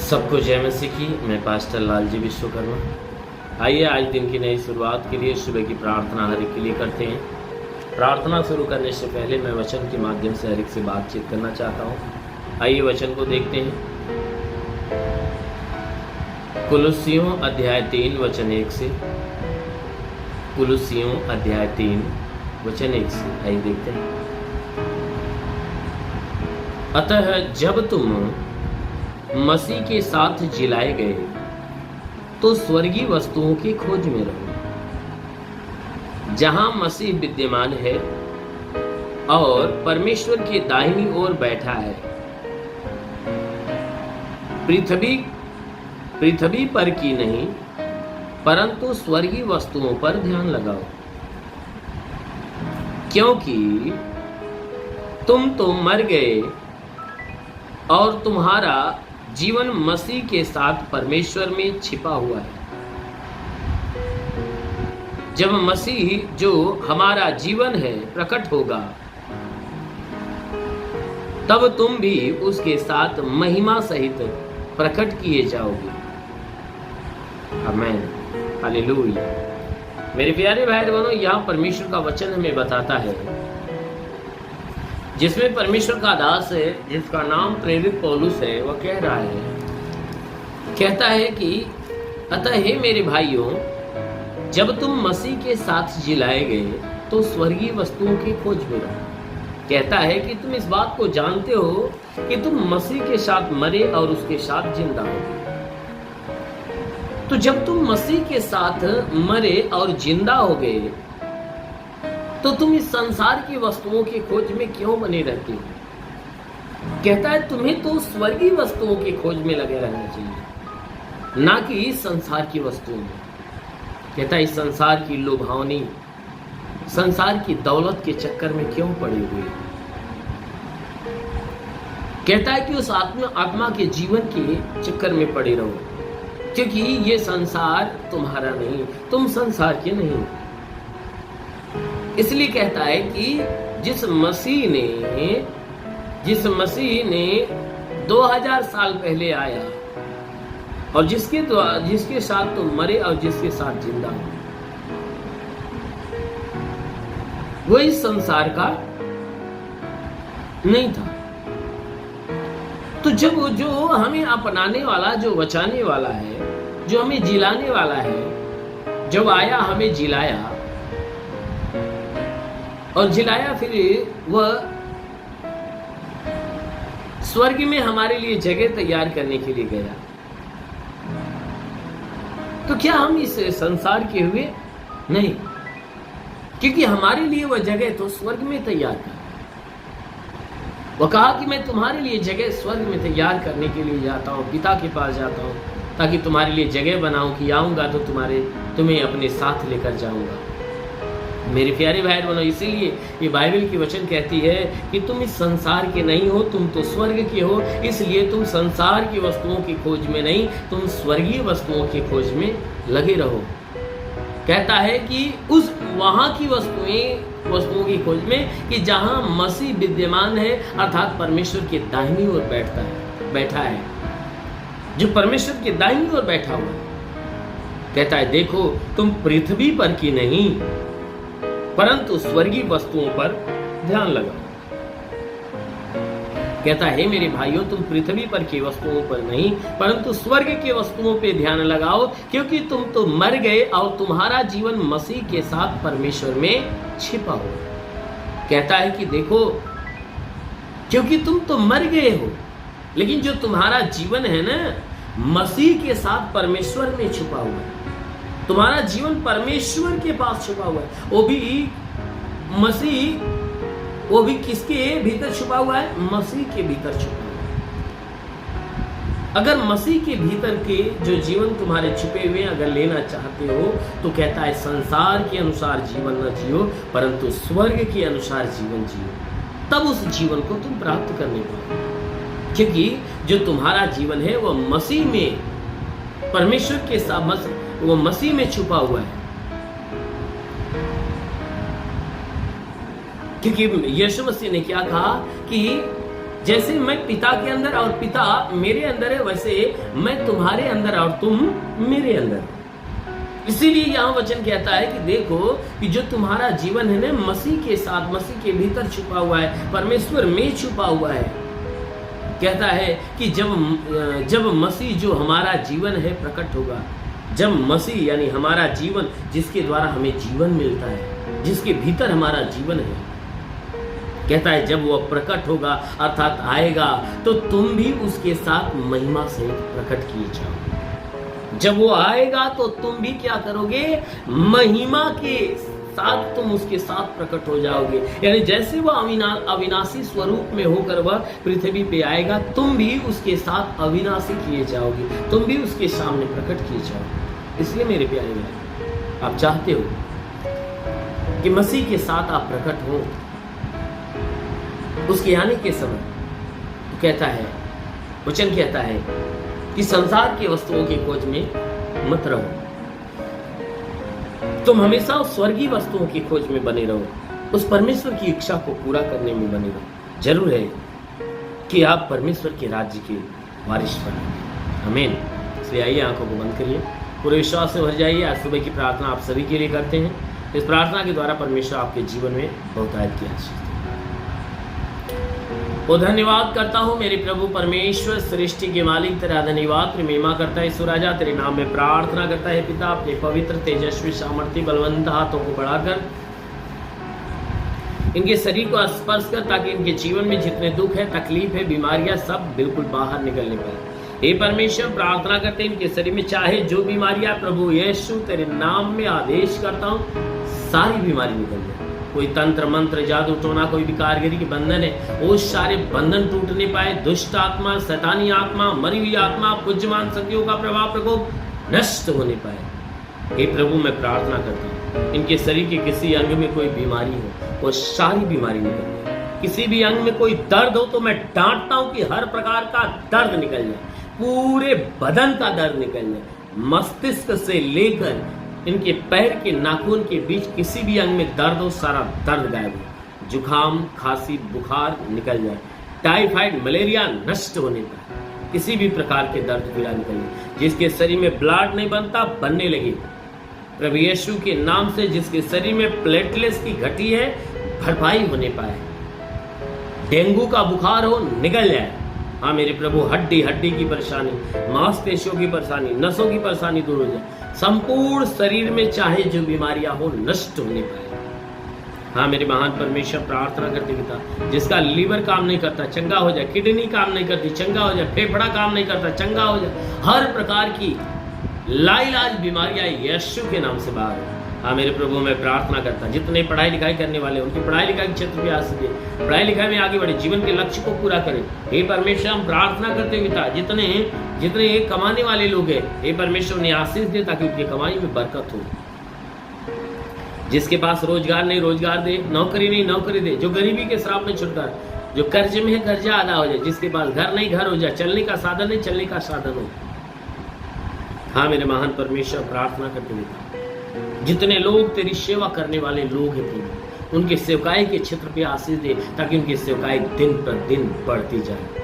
सबको जय मसीह की। मैं पास्टर लालजी विश्वकर्मा। आइए आज दिन की नई शुरुआत के लिए सुबह की प्रार्थना हर एक के लिए करते हैं। प्रार्थना शुरू करने से पहले मैं वचन के माध्यम से हर एक से बातचीत करना चाहता हूँ। आइए वचन को देखते हैं। कुलुस्सियों अध्याय 3 वचन 1 से। कुलुस्सियों अध्याय 3 वचन 1 से आइए देखते हैं। अतः जब तुम मसीह के साथ जिलाए गए तो स्वर्गीय वस्तुओं की खोज में रहो, जहां मसीह विद्यमान है और परमेश्वर की दाहिनी ओर बैठा है। पृथ्वी पर की नहीं परंतु स्वर्गीय वस्तुओं पर ध्यान लगाओ, क्योंकि तुम तो मर गए और तुम्हारा जीवन मसीह के साथ परमेश्वर में छिपा हुआ है। जब मसीह जो हमारा जीवन है प्रकट होगा, तब तुम भी उसके साथ महिमा सहित प्रकट किए जाओगे। आमीन, हालेलुया। मेरे प्यारे भाई बहनों, यहाँ परमेश्वर का वचन हमें बताता है, जिसमें परमेश्वर का दास है जिसका नाम प्रेरित पौलुस है, वह कह रहा है, कहता है कि अतः हे मेरे भाइयों, जब तुम मसीह के साथ जिलाए गए तो स्वर्गीय वस्तुओं की खोज में रहो। कहता है कि तुम इस बात को जानते हो कि तुम मसीह के साथ मरे और उसके साथ जिंदा हो गए। तो जब तुम मसीह के साथ मरे और जिंदा हो गए तो तुम इस संसार की वस्तुओं की खोज में क्यों बने रहते हो? कहता है तुम्हें तो स्वर्गीय वस्तुओं की खोज में लगे रहना चाहिए, ना कि इस संसार की वस्तुओं में। कहता है इस संसार की लुभावनी, संसार की दौलत के चक्कर में क्यों पड़े हुए? कहता है कि उस आत्मा के जीवन के चक्कर में पड़े रहो, क्योंकि ये संसार तुम्हारा नहीं, तुम संसार के नहीं। इसलिए कहता है कि जिस मसीह ने 2000 साल पहले आया और जिसके साथ तुम मरे और जिसके साथ जिंदा हो, वो इस संसार का नहीं था। तो जब जो हमें अपनाने वाला, जो बचाने वाला है, जो हमें जिलाने वाला है, जब आया हमें जिलाया और जिलाया, फिर वह स्वर्ग में हमारे लिए जगह तैयार करने के लिए गया। तो क्या हम इस संसार के हुए? नहीं, क्योंकि हमारे लिए वह जगह तो स्वर्ग में तैयार कर। वह कहा कि मैं तुम्हारे लिए जगह स्वर्ग में तैयार करने के लिए जाता हूँ, पिता के पास जाता हूँ, ताकि तुम्हारे लिए जगह बनाऊं कि आऊंगा तो तुम्हें अपने साथ लेकर जाऊंगा। मेरे प्यारे भाई बहनों, इसीलिए ये बाइबल की वचन कहती है कि तुम इस संसार के नहीं हो, तुम तो स्वर्ग के हो। इसलिए तुम संसार की वस्तुओं की खोज में नहीं, तुम स्वर्गीय वस्तुओं की खोज में लगे रहो। कहता है कि उस वहां की वस्तुओं की खोज में कि जहां मसीह विद्यमान है, अर्थात परमेश्वर के दाहिनी ओर बैठा है, जो परमेश्वर के दाहिनी ओर बैठा हुआ है। कहता है देखो तुम पृथ्वी पर की नहीं परंतु स्वर्गीय वस्तुओं पर ध्यान लगाओ। कहता है मेरे भाइयों, तुम पृथ्वी पर की वस्तुओं पर नहीं परंतु स्वर्ग के वस्तुओं पे ध्यान लगाओ, क्योंकि तुम तो मर गए और तुम्हारा जीवन मसीह के साथ परमेश्वर में छिपा हो। कहता है कि देखो, क्योंकि तुम तो मर गए हो, लेकिन जो तुम्हारा जीवन है ना, मसीह के साथ परमेश्वर में छुपा हुआ है। तुम्हारा जीवन परमेश्वर के पास छुपा हुआ है। वो भी किसके भीतर छुपा हुआ है? मसीह के भीतर छुपा हुआ है। अगर मसीह के भीतर के जो जीवन तुम्हारे छुपे हुए अगर लेना चाहते हो, तो कहता है संसार के अनुसार जीवन न जियो परंतु स्वर्ग के अनुसार जीवन जियो, तब उस जीवन को तुम प्राप्त करने पाओगे। क्योंकि जो तुम्हारा जीवन है वह मसीह में, परमेश्वर के साथ, वो मसीह में छुपा हुआ है। क्योंकि यीशु मसीह ने क्या कहा कि जैसे मैं पिता के अंदर और पिता मेरे अंदर है, वैसे मैं तुम्हारे अंदर और तुम मेरे अंदर। इसीलिए यहाँ वचन कहता है कि देखो कि जो तुम्हारा जीवन है ना मसीह के साथ, मसीह के भीतर छुपा हुआ है, परमेश्वर में छुपा हुआ है। कहता है कि जब मसीह जो हमारा जीवन है प्रकट होगा, जब मसीह यानी हमारा जीवन जिसके द्वारा हमें जीवन मिलता है, जिसके भीतर हमारा जीवन है, कहता है जब वह प्रकट होगा अर्थात आएगा तो तुम भी उसके साथ महिमा सहित प्रकट किए जाओगे। जब वो आएगा तो तुम भी क्या करोगे, महिमा के साथ तुम उसके साथ प्रकट हो जाओगे। यानी जैसे वह अविनाशी स्वरूप में होकर वह पृथ्वी पे आएगा, तुम भी उसके साथ अविनाशी किए जाओगे, तुम भी उसके सामने प्रकट किए जाओगे। इसलिए मेरे प्यारे भाई, आप चाहते हो कि मसीह के साथ आप प्रकट हो उसके आने के समय, तो कहता है, वचन कहता है कि संसार के वस्तुओं की खोज में मत रहो, तुम हमेशा उस स्वर्गीय वस्तुओं की खोज में बने रहो, उस परमेश्वर की इच्छा को पूरा करने में बने रहो। जरूर है कि आप परमेश्वर के राज्य के वारिस बनेंगे। आमीन। इसलिए आइए आंखों को बंद करिए, पूरे विश्वास से भर जाइए। आज सुबह की प्रार्थना आप सभी के लिए करते हैं। इस प्रार्थना के द्वारा परमेश्वर आपके जीवन में बहुतायत की आशीष। वो धन्यवाद करता हूँ मेरे प्रभु परमेश्वर, सृष्टि के मालिक, तेरा धन्यवाद, तेरी महिमा करता है सुराजा, तेरे नाम में प्रार्थना करता है पिता, अपने पवित्र तेजस्वी सामर्थ्य बलवंत हाथों को बढ़ाकर इनके शरीर को स्पर्श कर, ताकि इनके जीवन में जितने दुख है, तकलीफ है, बीमारियां सब बिल्कुल बाहर निकलने पाए। हे परमेश्वर, प्रार्थना करते हैं इनके शरीर में चाहे जो बीमारियां, प्रभु यीशु तेरे नाम में आदेश करता हूँ सारी बीमारी निकल जाए। कोई तंत्र मंत्र जादू टोना, कोई भी कारीगरी के बंधन है, वो सारे बंधन टूटने पाए। दुष्ट आत्मा, शैतानी आत्मा, मरी हुई आत्मा, बुद्धिमान शक्तियों का प्रभाव प्रकोप नष्ट होने पाए। हे प्रभु, मैं प्रार्थना करता हूँ इनके शरीर के किसी अंग में कोई बीमारी हो, वो सारी बीमारी निकल जाए। किसी भी अंग में कोई दर्द हो तो मैं डांटता हूँ कि हर प्रकार का दर्द निकल जाए, पूरे बदन का दर्द निकल जाए। मस्तिष्क से लेकर इनके पैर के नाखून के बीच किसी भी अंग में दर्द हो, सारा दर्द गायब हो। जुखाम, खांसी, बुखार निकल जाए। टाइफाइड, मलेरिया नष्ट होने पाए। किसी भी प्रकार के दर्द पीड़ा निकल जाए। जिसके शरीर में ब्लड नहीं बनता, बनने लगे प्रभु यीशु के नाम से। जिसके शरीर में प्लेटलेट्स की घटी है, भरपाई होने पाए। डेंगू का बुखार हो, निकल जाए। हाँ मेरे प्रभु, हड्डी की परेशानी, मांसपेशियों की परेशानी, नसों की परेशानी दूर हो जाए। संपूर्ण शरीर में चाहे जो बीमारियां हो नष्ट होने पाए। हाँ मेरे महान परमेश्वर, प्रार्थना करते पिता, जिसका लीवर काम नहीं करता चंगा हो जाए, किडनी काम नहीं करती चंगा हो जाए, फेफड़ा काम नहीं करता चंगा हो जाए। हर प्रकार की लाइलाज बीमारियां यीशु के नाम से बाहर हो। हाँ मेरे प्रभु, मैं प्रार्थना करता जितने पढ़ाई लिखाई करने वाले उनकी पढ़ाई लिखाई के क्षेत्र में आशीष दे, पढ़ाई लिखाई में आगे बढ़े, जीवन के लक्ष्य को पूरा करें। हे परमेश्वर, हम प्रार्थना करते पिता, जितने कमाने वाले लोग हैं, हे परमेश्वर उन्हें आशीष दे, ताकि उनकी कमाई में बरकत हो। जिसके पास रोजगार नहीं रोजगार दे, नौकरी नहीं नौकरी दे, जो गरीबी के श्राप में छुटकारा, जो कर्ज में है कर्जा अदा हो जाए, जिसके पास घर नहीं घर हो जाए, चलने का साधन नहीं चलने का साधन हो। हाँ मेरे महान परमेश्वर, प्रार्थना करते पिता, जितने लोग तेरी सेवा करने वाले लोग हैं प्रभु, उनके सेवकाई के क्षेत्र पे आशीष दे, ताकि उनकी सेवकाई दिन पर दिन बढ़ती जाए।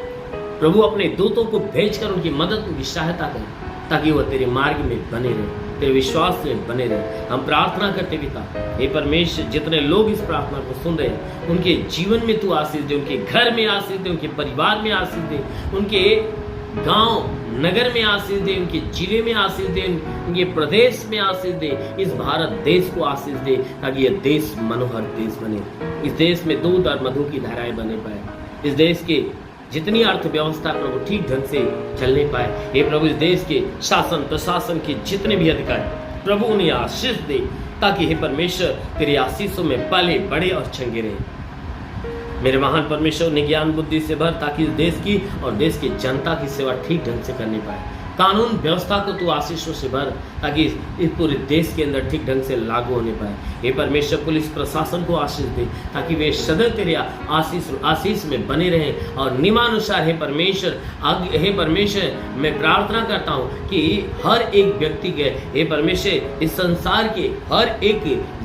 प्रभु, अपने दूतों को भेजकर उनकी मदद, उनकी सहायता कर, ताकि वह तेरे मार्ग में बने रहे, तेरे विश्वास में बने रहे। हम प्रार्थना करते पिता, हे परमेश्वर, जितने लोग इस प्रार्थना को सुन रहे हैं, उनके जीवन में तू आशीष दे, उनके घर में आशीष दे, उनके परिवार में आशीष दे, उनके गांव नगर में आशीष दे, उनके जिले में आशीष दे, उनके प्रदेश में आशीष दे, इस भारत देश को आशीष दे, ताकि यह देश मनोहर देश बने। इस देश में दूध और मधु की धाराएं बने पाए। इस देश के जितनी अर्थव्यवस्था प्रभु ठीक ढंग से चलने पाए। हे प्रभु, इस देश के शासन प्रशासन के जितने भी अधिकारी प्रभु उन्हें आशीष दे, ताकि हे परमेश्वर तेरी आशीषों में पले बड़े और चंगे रहे। मेरे महान परमेश्वर ने ज्ञान बुद्धि से भर, ताकि इस देश की और देश की जनता की सेवा ठीक ढंग से करने पाए। कानून व्यवस्था को तू आशीषों से भर, ताकि इस पूरे देश के अंदर ठीक ढंग से लागू होने पाए। हे परमेश्वर, पुलिस प्रशासन को आशीष दे, ताकि वे सदैव तेरे आशीष में बने रहें और नियमानुसार हे परमेश्वर मैं प्रार्थना करता हूँ कि हर एक व्यक्ति के, हे परमेश्वर, इस संसार के हर एक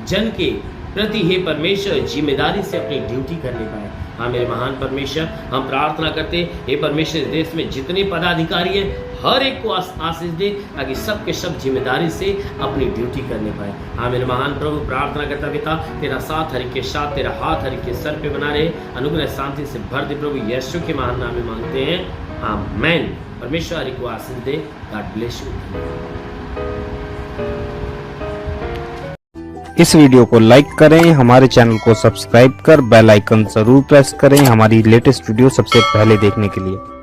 जन के प्रति हे परमेश्वर जिम्मेदारी से अपनी ड्यूटी करने पाए। हाँ मेरे महान परमेश्वर, हम प्रार्थना करते हे परमेश्वर, देश में जितने पदाधिकारी हैं हर एक को आशीष दे, ताकि सबके सब जिम्मेदारी से अपनी ड्यूटी करने पाए। हाँ मेरे महान प्रभु, प्रार्थना करता पिता, तेरा साथ हर एक के साथ, तेरा हाथ हर एक के सर पे बना रहे, अनुग्रह शांति से भर दे प्रभु, यीशु के महान नाम में मांगते हैं, आमीन। परमेश्वर हर एक को आशीष दे। God bless you. इस वीडियो को लाइक करें, हमारे चैनल को सब्सक्राइब कर बेल आइकन जरूर प्रेस करें हमारी लेटेस्ट वीडियो सबसे पहले देखने के लिए।